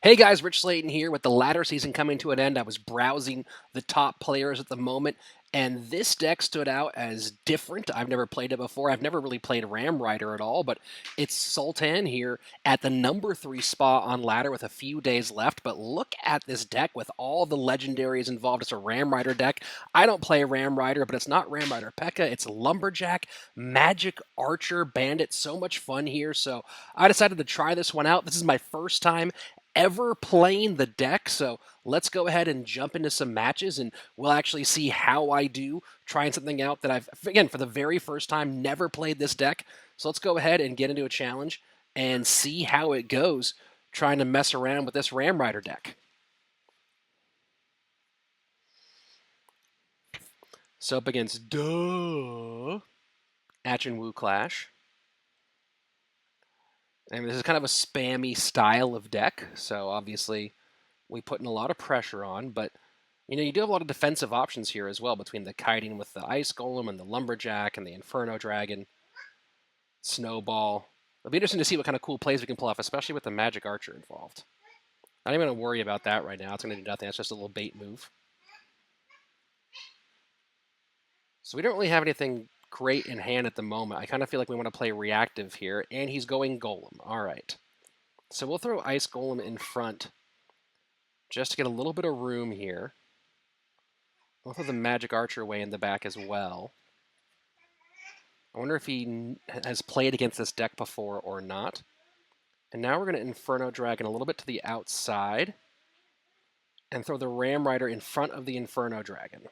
Hey guys, Rich Slayton here. With the ladder season coming to an end, I was browsing the top players at the moment, and this deck stood out as different. I've never played it before. I've never really played Ram Rider at all, but it's SuultanN here at the number 3 spot on ladder with a few days left. But look at this deck with all the legendaries involved. It's a Ram Rider deck. I don't play Ram Rider, but it's not Ram Rider P.E.K.K.A. It's Lumberjack, Magic, Archer, Bandit. So much fun here. So I decided to try this one out. This is my first time ever playing the deck, so let's go ahead and jump into some matches and we'll actually see how I do trying something out that I've, again, for the very first time, never played this deck. So let's go ahead and get into a challenge and see how it goes trying to mess around with this Ram Rider deck. So up against Achin Wu Clash. And this is kind of a spammy style of deck, so obviously we put in a lot of pressure on, but you do have a lot of defensive options here as well between the kiting with the Ice Golem and the Lumberjack and the Inferno Dragon, Snowball. It'll be interesting to see what kind of cool plays we can pull off, especially with the Magic Archer involved. Not even going to worry about that right now. It's going to do nothing. That's just a little bait move. So we don't really have anything great in hand at the moment. I kind of feel like we want to play reactive here, and he's going Golem. All right. So we'll throw Ice Golem in front just to get a little bit of room here. We'll throw the Magic Archer away in the back as well. I wonder if he has played against this deck before or not. And now we're going to Inferno Dragon a little bit to the outside and throw the Ram Rider in front of the Inferno Dragon.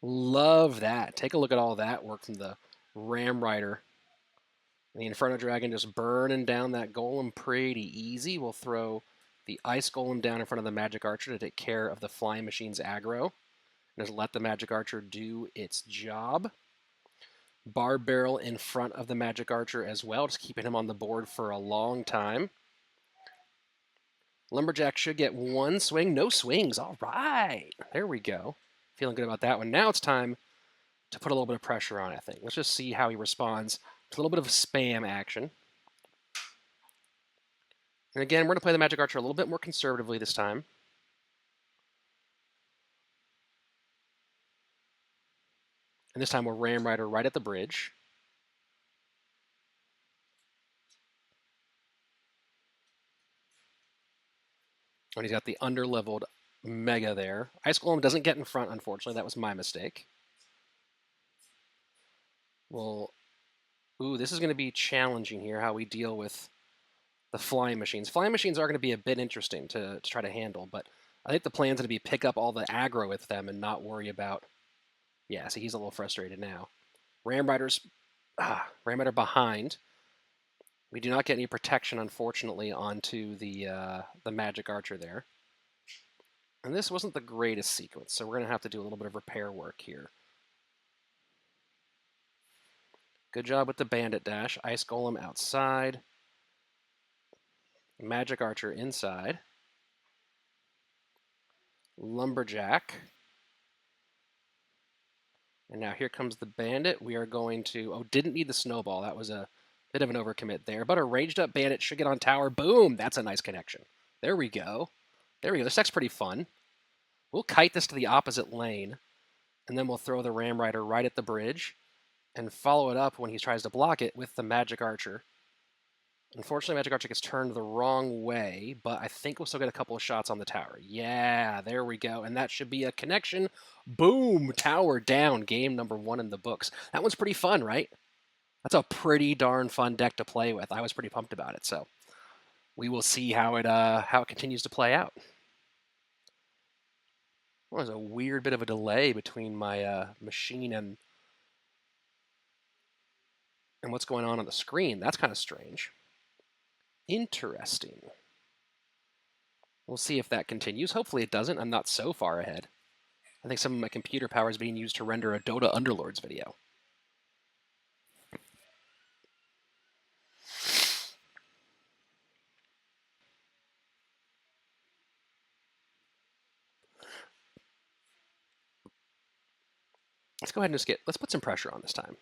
Love that. Take a look at all that work from the Ram Rider. And the Inferno Dragon just burning down that Golem pretty easy. We'll throw the Ice Golem down in front of the Magic Archer to take care of the Flying Machine's aggro. And just let the Magic Archer do its job. Barb Barrel in front of the Magic Archer as well, just keeping him on the board for a long time. Lumberjack should get one swing. No swings. All right. There we go. Feeling good about that one. Now it's time to put a little bit of pressure on, I think. Let's just see how he responds to a little bit of spam action. And again, we're going to play the Magic Archer a little bit more conservatively this time. And this time we'll Ram Rider right at the bridge. And he's got the underleveled Mega there. Ice Golem doesn't get in front, unfortunately. That was my mistake. Well, ooh, this is going to be challenging here, how we deal with the Flying Machines. Flying Machines are going to be a bit interesting to try to handle, but I think the plan's going to be pick up all the aggro with them and not worry about... Yeah, see, he's a little frustrated now. Ram Rider behind. We do not get any protection, unfortunately, onto the Magic Archer there. And this wasn't the greatest sequence, so we're going to have to do a little bit of repair work here. Good job with the Bandit dash. Ice Golem outside. Magic Archer inside. Lumberjack. And now here comes the Bandit. We are going to... Oh, didn't need the Snowball. That was a bit of an overcommit there. But a ranged up Bandit should get on tower. Boom! That's a nice connection. There we go. There we go. This deck's pretty fun. We'll kite this to the opposite lane. And then we'll throw the Ram Rider right at the bridge. And follow it up when he tries to block it with the Magic Archer. Unfortunately, Magic Archer gets turned the wrong way, but I think we'll still get a couple of shots on the tower. Yeah, there we go. And that should be a connection. Boom! Tower down. Game number 1 in the books. That one's pretty fun, right? That's a pretty darn fun deck to play with. I was pretty pumped about it, so we will see how it continues to play out. Well, there's a weird bit of a delay between my machine and what's going on the screen. That's kind of strange. Interesting. We'll see if that continues. Hopefully it doesn't. I'm not so far ahead. I think some of my computer power is being used to render a Dota Underlords video. Let's go ahead and let's put some pressure on this time.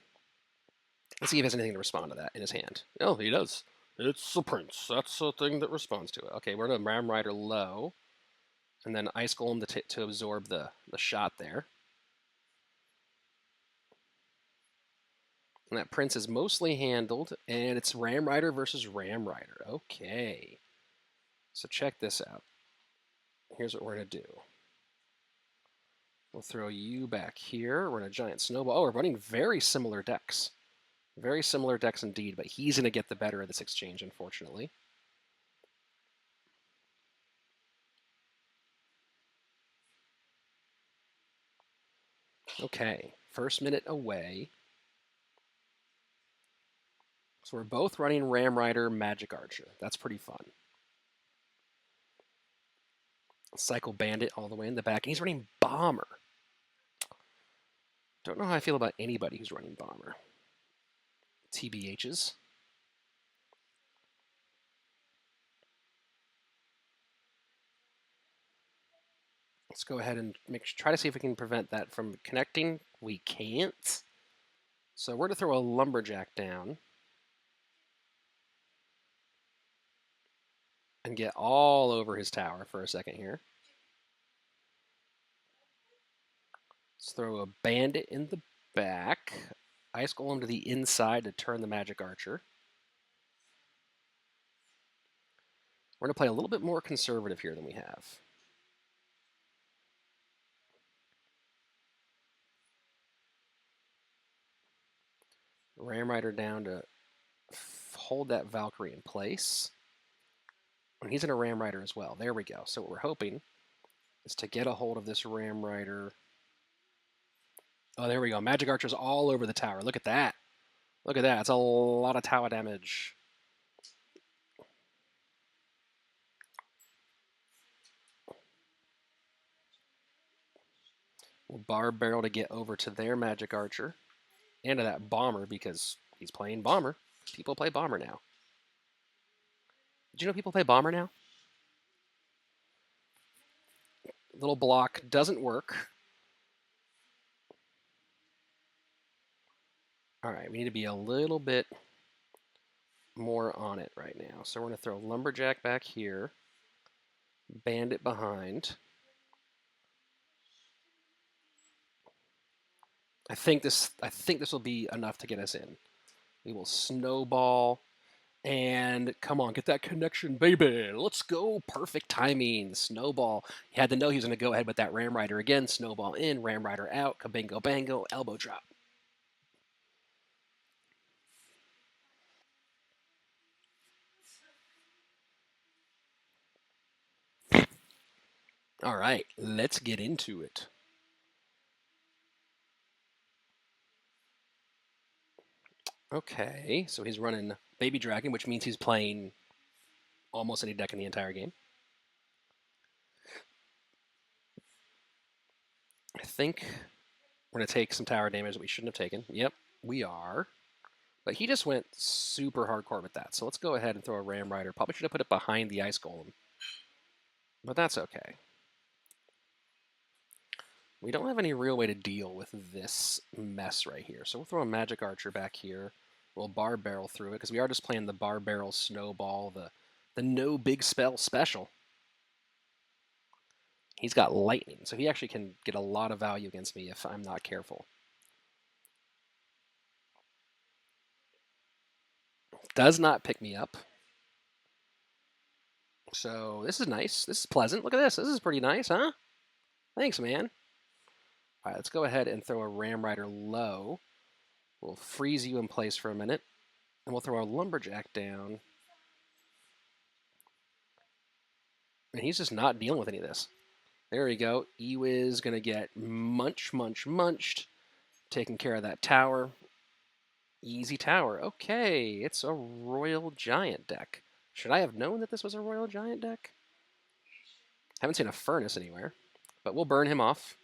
Let's see if he has anything to respond to that in his hand. Oh, he does. It's a prince. That's a thing that responds to it. Okay, we're going to Ram Rider low, and then Ice Golem to absorb the shot there. And that prince is mostly handled, and it's Ram Rider versus Ram Rider. Okay. So check this out. Here's what we're going to do. We'll throw you back here. We're in a giant snowball. Oh, we're running very similar decks. Very similar decks indeed, but he's going to get the better of this exchange, unfortunately. Okay, first minute away. So we're both running Ram Rider, Magic Archer. That's pretty fun. Cycle Bandit all the way in the back, and he's running Bomber. Don't know how I feel about anybody who's running Bomber. TBHs. Let's go ahead and try to see if we can prevent that from connecting. We can't. So we're going to throw a Lumberjack down and get all over his tower for a second here. Let's throw a Bandit in the back. Ice Golem to the inside to turn the Magic Archer. We're going to play a little bit more conservative here than we have. Ram Rider down to hold that Valkyrie in place. And he's in a Ram Rider as well. There we go. So what we're hoping is to get a hold of this Ram Rider. Oh, there we go. Magic Archer's all over the tower. Look at that. Look at that. It's a lot of tower damage. We'll Barb Barrel to get over to their Magic Archer and to that Bomber because he's playing Bomber. People play Bomber now. Did you know people play Bomber now? Little block doesn't work. All right, we need to be a little bit more on it right now. So we're going to throw Lumberjack back here, Bandit behind. I think this will be enough to get us in. We will snowball, and come on, get that connection, baby. Let's go. Perfect timing. Snowball. He had to know he was going to go ahead with that Ram Rider again. Snowball in, Ram Rider out, kabingo bango, elbow drop. All right, let's get into it. Okay, so he's running Baby Dragon, which means he's playing almost any deck in the entire game. I think we're going to take some tower damage that we shouldn't have taken. Yep, we are. But he just went super hardcore with that. So let's go ahead and throw a Ram Rider. Probably should have put it behind the Ice Golem. But that's okay. We don't have any real way to deal with this mess right here. So we'll throw a Magic Archer back here. We'll Barb Barrel through it, because we are just playing the Barb Barrel Snowball, the no big spell special. He's got Lightning, so he actually can get a lot of value against me if I'm not careful. Does not pick me up. So this is nice. This is pleasant. Look at this. This is pretty nice, huh? Thanks, man. All right, let's go ahead and throw a Ram Rider low. We'll freeze you in place for a minute, and we'll throw a Lumberjack down. And he's just not dealing with any of this. There we go. Ewiz going to get munched. Taking care of that tower. Easy tower. Okay, it's a Royal Giant deck. Should I have known that this was a Royal Giant deck? Haven't seen a Furnace anywhere, but we'll burn him off.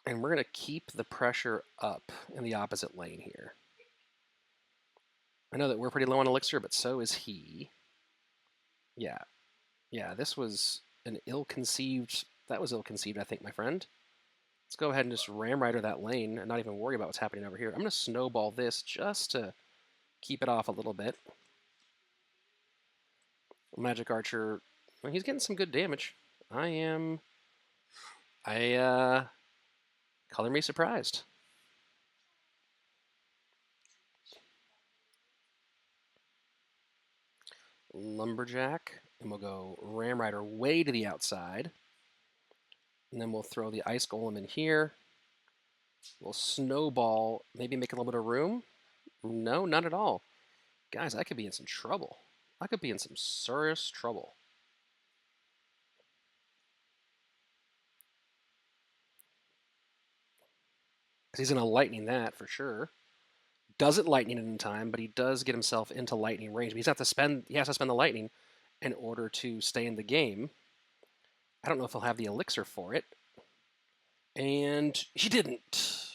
And we're going to keep the pressure up in the opposite lane here. I know that we're pretty low on elixir, but so is he. Yeah, this was an ill-conceived... That was ill-conceived, I think, my friend. Let's go ahead and just Ram Rider that lane and not even worry about what's happening over here. I'm going to snowball this just to keep it off a little bit. Magic Archer, well, he's getting some good damage. I color me surprised. Lumberjack, and we'll go Ram Rider way to the outside. And then we'll throw the Ice Golem in here. We'll snowball, maybe make a little bit of room. No, not at all. Guys, I could be in some trouble. I could be in some serious trouble. Because he's going to lightning that for sure. Doesn't lightning it in time, but he does get himself into lightning range. But he has to spend the lightning in order to stay in the game. I don't know if he'll have the elixir for it. And he didn't.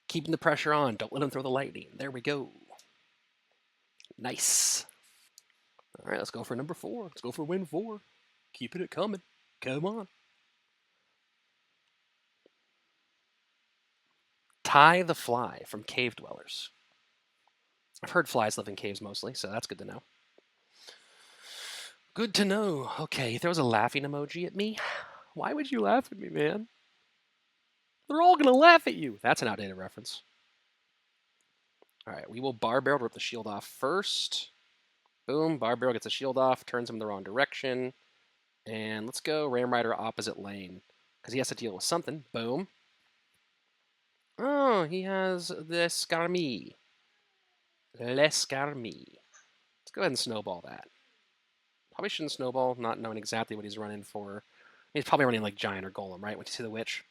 Keeping the pressure on. Don't let him throw the lightning. There we go. Nice. All right, let's go for number 4. Let's go for win 4. Keeping it coming. Come on. Ty the Fly from Cave Dwellers. I've heard flies live in caves mostly, so that's good to know. Good to know. Okay, he throws a laughing emoji at me. Why would you laugh at me, man? They're all going to laugh at you. That's an outdated reference. All right, we will Bar Barrel to rip the shield off first. Boom, Bar Barrel gets the shield off, turns him in the wrong direction. And let's go Ram Rider opposite lane, because he has to deal with something. Boom. Oh, he has the Skarmy. L'Escarmi. Let's go ahead and snowball that. Probably shouldn't snowball, not knowing exactly what he's running for. He's probably running like Giant or Golem, right? When you see the Witch.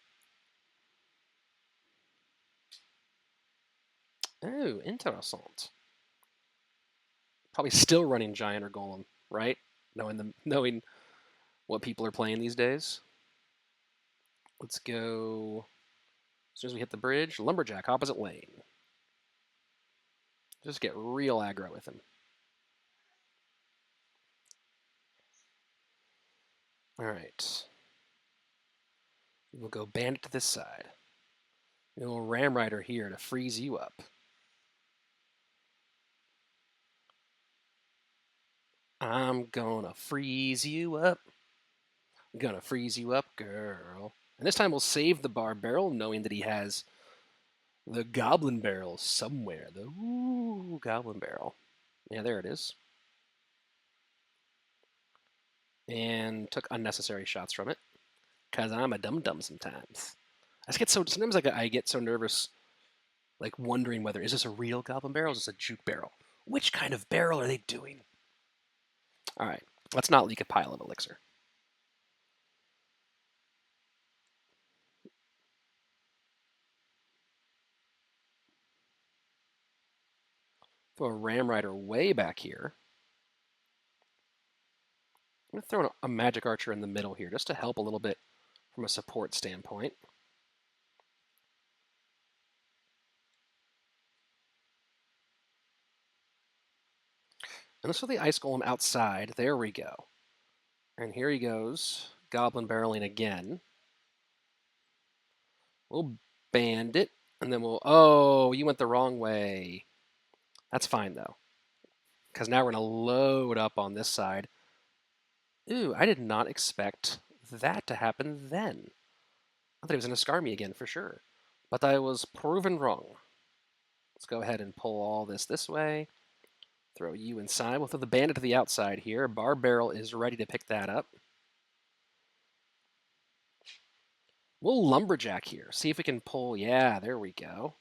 Oh, interessant. Probably still running Giant or Golem, right? Knowing what people are playing these days. Let's go. As soon as we hit the bridge, Lumberjack, opposite lane. Just get real aggro with him. All right. We'll go Bandit to this side. We'll Ram Rider here to freeze you up. I'm gonna freeze you up. I'm gonna freeze you up, girl. And this time we'll save the Bar Barrel, knowing that he has the Goblin Barrel somewhere. The Goblin Barrel. Yeah, there it is. And took unnecessary shots from it. Because I'm a dum-dum sometimes. Sometimes I get so nervous, like wondering whether, is this a real Goblin Barrel or is this a juke barrel? Which kind of barrel are they doing? All right, let's not leak a pile of elixir. Throw a Ram Rider way back here. I'm going to throw a Magic Archer in the middle here just to help a little bit from a support standpoint. And let's throw the Ice Golem outside. There we go. And here he goes. Goblin barreling again. We'll Bandit. And then we'll... Oh, you went the wrong way. That's fine, though. Because now we're going to load up on this side. Ooh, I did not expect that to happen then. I thought he was going to scar me again for sure. But I was proven wrong. Let's go ahead and pull all this way. Throw you inside. We'll throw the Bandit to the outside here. Bar Barrel is ready to pick that up. We'll Lumberjack here. See if we can pull. Yeah, there we go.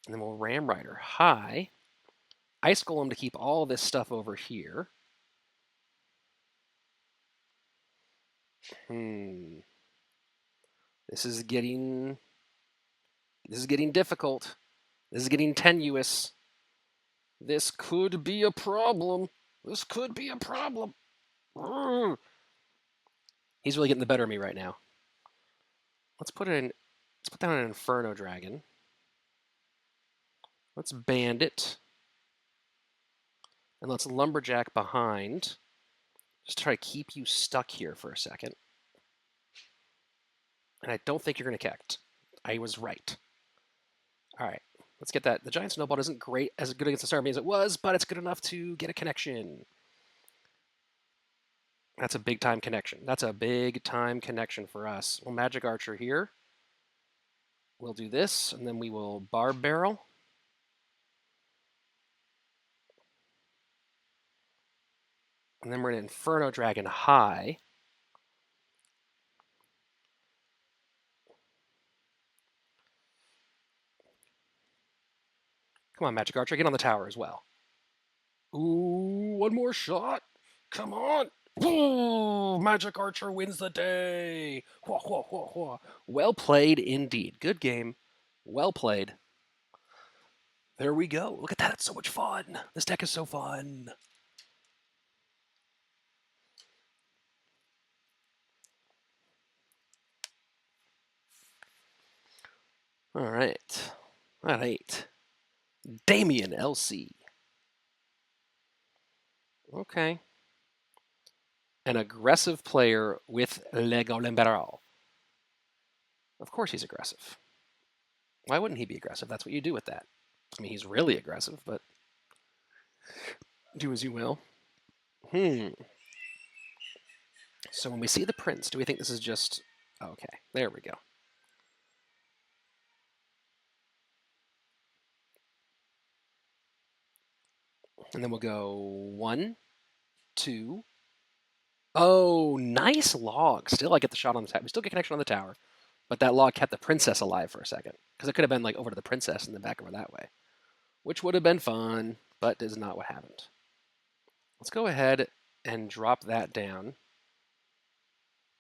And then we'll Ram Rider high. Ice Golem to keep all this stuff over here. This is getting difficult. This is getting tenuous. This could be a problem. This could be a problem. He's really getting the better of me right now. Let's put down an Inferno Dragon. Let's Bandit. And let's Lumberjack behind. Just try to keep you stuck here for a second. And I don't think you're going to connect. I was right. All right, let's get that. The giant snowball isn't great as good against the Star Army as it was, but it's good enough to get a connection. That's a big time connection. That's a big time connection for us. We'll Magic Archer here. We'll do this, and then we will Barb Barrel. And then we're going to Inferno Dragon high. Come on, Magic Archer, get on the tower as well. Ooh, one more shot. Come on. Ooh, Magic Archer wins the day. Hua, hua, hua, hua. Well played indeed. Good game. Well played. There we go. Look at that. It's so much fun. This deck is so fun. All right. All right. Damien LC. Okay. An aggressive player with Le Golem Barrel. Of course he's aggressive. Why wouldn't he be aggressive? That's what you do with that. I mean, he's really aggressive, but do as you will. So when we see the prince, do we think this is just... Okay, there we go. And then we'll go 1, 2. Oh, nice log. Still, I get the shot on the tower. We still get connection on the tower. But that log kept the princess alive for a second. Because it could have been like over to the princess and then back over that way. Which would have been fun, but is not what happened. Let's go ahead and drop that down.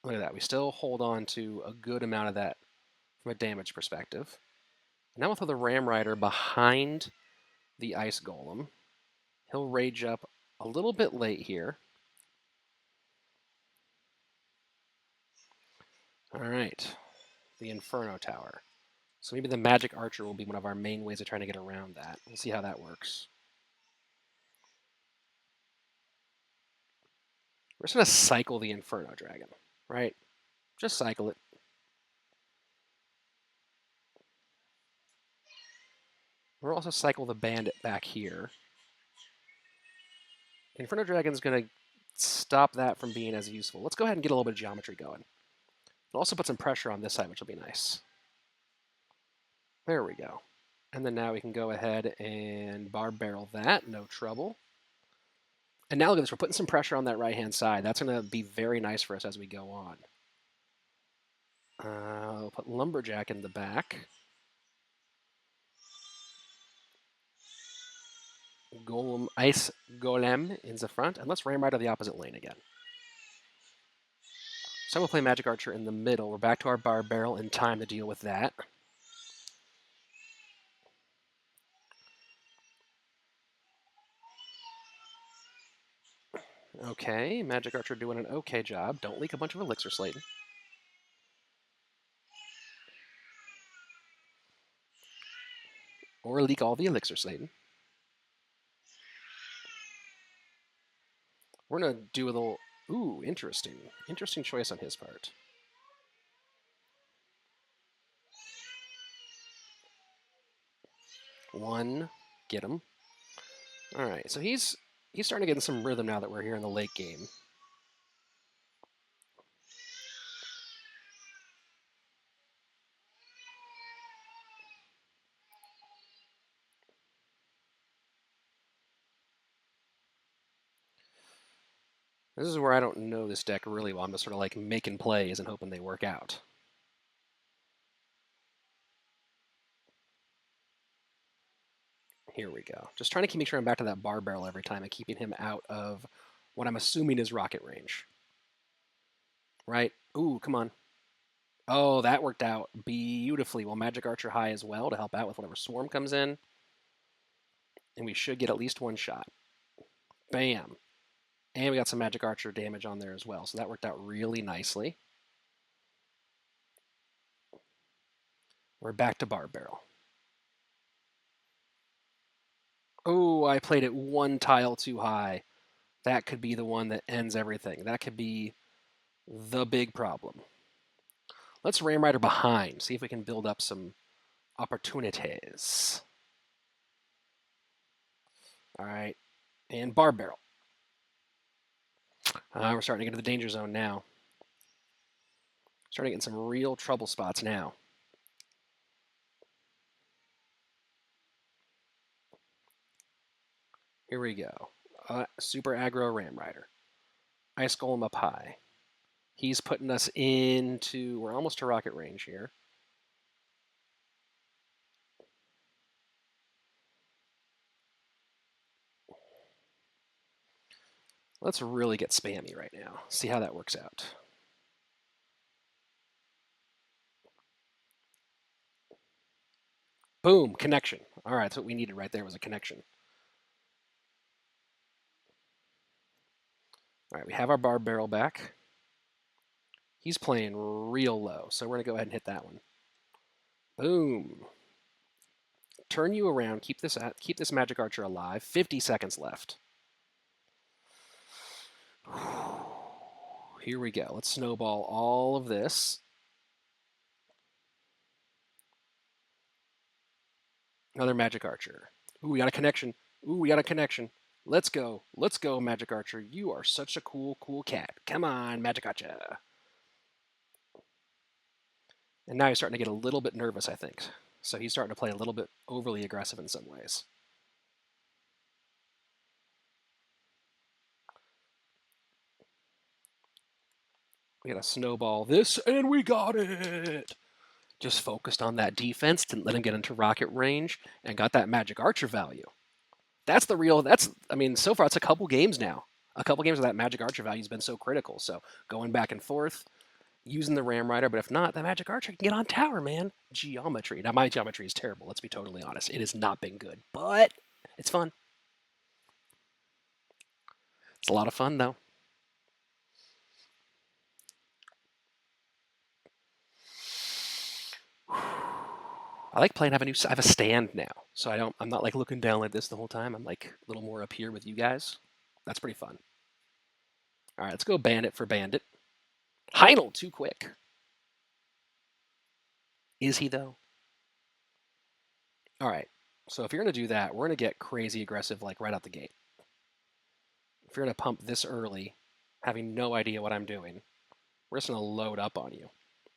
Look at that. We still hold on to a good amount of that from a damage perspective. Now we'll throw the Ram Rider behind the Ice Golem. He'll rage up a little bit late here. All right, the Inferno Tower. So maybe the Magic Archer will be one of our main ways of trying to get around that. We'll see how that works. We're just going to cycle the Inferno Dragon, right? Just cycle it. We'll also cycle the Bandit back here. Inferno Dragon's going to stop that from being as useful. Let's go ahead and get a little bit of geometry going. We'll also put some pressure on this side, which will be nice. There we go. And then now we can go ahead and Barb Barrel that, no trouble. And now look at this, we're putting some pressure on that right-hand side. That's going to be very nice for us as we go on. We'll put Lumberjack in the back. Golem, Ice Golem in the front. And let's Ram Rider the opposite lane again. So we'll play Magic Archer in the middle. We're back to our Barb Barrel in time to deal with that. Okay, Magic Archer doing an okay job. Don't leak a bunch of Elixir Slating. Or leak all the Elixir Slating. We're going to do a little... Ooh, interesting. Interesting choice on his part. One, get him. All right, so he's starting to get in some rhythm now that we're here in the late game. This is where I don't know this deck really well. I'm just sort of like making plays and hoping they work out. Here we go. Just trying to make sure I'm back to that Barb Barrel every time and keeping him out of what I'm assuming is rocket range. Right? Ooh, come on. Oh, that worked out beautifully. Well, Magic Archer high as well to help out with whatever swarm comes in. And we should get at least one shot. Bam. And we got some Magic Archer damage on there as well. So that worked out really nicely. We're back to Barb Barrel. Oh, I played it one tile too high. That could be the one that ends everything. That could be the big problem. Let's Ram Rider behind, see if we can build up some opportunities. All right, and Barb Barrel. We're starting to get into the danger zone now. Starting to get in some real trouble spots now. Here we go. Super aggro Ram Rider. Ice Golem up high. He's putting us into... We're almost to rocket range here. Let's really get spammy right now. See how that works out. Boom, connection. All right, that's what we needed right there was a connection. All right, we have our Barb Barrel back. He's playing real low, so we're going to go ahead and hit that one. Boom. Turn you around. Keep this Magic Archer alive. 50 seconds left. Here we go. Let's snowball all of this. Another Magic Archer. Ooh, we got a connection. Ooh, we got a connection. Let's go. Let's go, Magic Archer. You are such a cool, cool cat. Come on, Magic Archer. And now he's starting to get a little bit nervous, I think. So he's starting to play a little bit overly aggressive in some ways. We got to snowball this, and we got it! Just focused on that defense, didn't let him get into rocket range, and got that Magic Archer value. That's the real, I mean, so far it's a couple games now. A couple games of that Magic Archer value has been so critical. So going back and forth, using the Ram Rider, but if not, that Magic Archer can get on tower, man. Geometry. Now, my geometry is terrible, let's be totally honest. It has not been good, but it's fun. It's a lot of fun, though. I like playing. I have a stand now, so I'm not like looking down like this the whole time. I'm like a little more up here with you guys. That's pretty fun. All right, let's go Bandit for Bandit. Heinel, too quick. Is he though? All right. So if you're gonna do that, we're gonna get crazy aggressive like right out the gate. If you're gonna pump this early, having no idea what I'm doing, we're just gonna load up on you.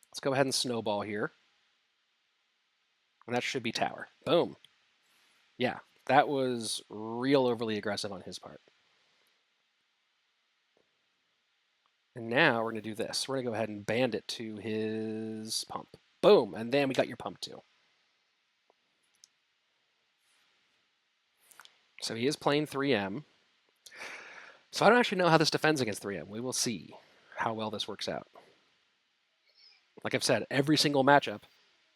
Let's go ahead and snowball here. And that should be tower. Boom. Yeah, that was real overly aggressive on his part. And now we're going to do this. We're going to go ahead and Bandit to his pump. Boom. And then we got your pump too. So he is playing 3M. So I don't actually know how this defends against 3M. We will see how well this works out. Like I've said, every single matchup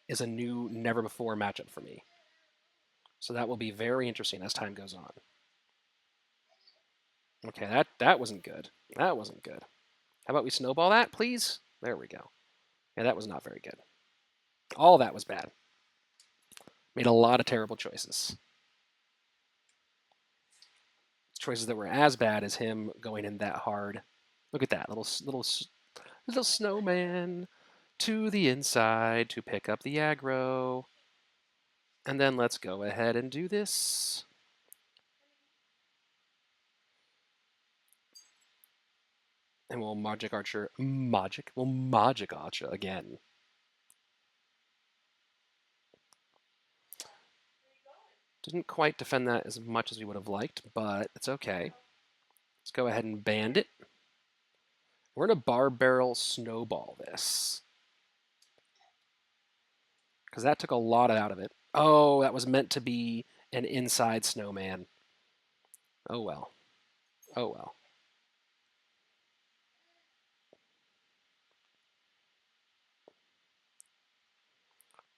is a new, never-before matchup for me. So that will be very interesting as time goes on. Okay, that wasn't good. That wasn't good. How about we snowball that, please? There we go. Yeah, that was not very good. All that was bad. Made a lot of terrible choices. Choices that were as bad as him going in that hard. Look at that little snowman to the inside to pick up the aggro. And then let's go ahead and do this. And we'll Magic Archer again. Didn't quite defend that as much as we would have liked, but it's okay. Let's go ahead and Bandit. We're going to Barb Barrel snowball this. Because that took a lot out of it. Oh, that was meant to be an inside snowman. Oh well. Oh well.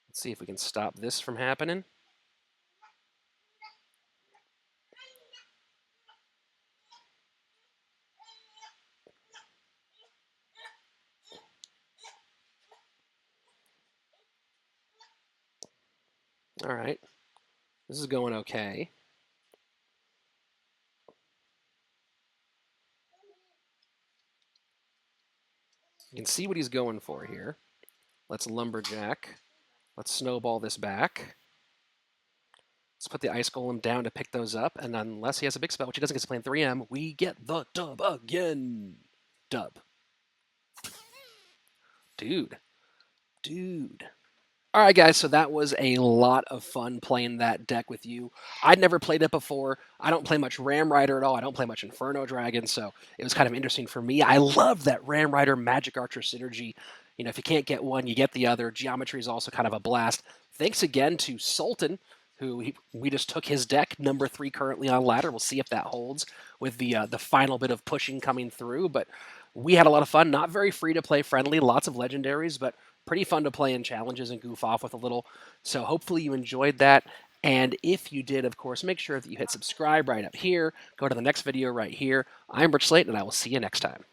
Let's see if we can stop this from happening. All right. This is going okay. You can see what he's going for here. Let's lumberjack. Let's snowball this back. Let's put the ice golem down to pick those up, and unless he has a big spell, which he doesn't get to play in 3M, we get the dub again. Dub. Dude. Dude. All right, guys, so that was a lot of fun playing that deck with you. I'd never played it before. I don't play much Ram Rider at all. I don't play much Inferno Dragon, so it was kind of interesting for me. I love that Ram Rider Magic Archer synergy. You know, if you can't get one, you get the other. Geometry is also kind of a blast. Thanks again to SuultanN, we just took his deck, number 3 currently on ladder. We'll see if that holds with the final bit of pushing coming through. But we had a lot of fun. Not very free to play friendly. Lots of legendaries, but pretty fun to play in challenges and goof off with a little. So hopefully you enjoyed that. And if you did, of course, make sure that you hit subscribe right up here. Go to the next video right here. I'm Rich Slate, and I will see you next time.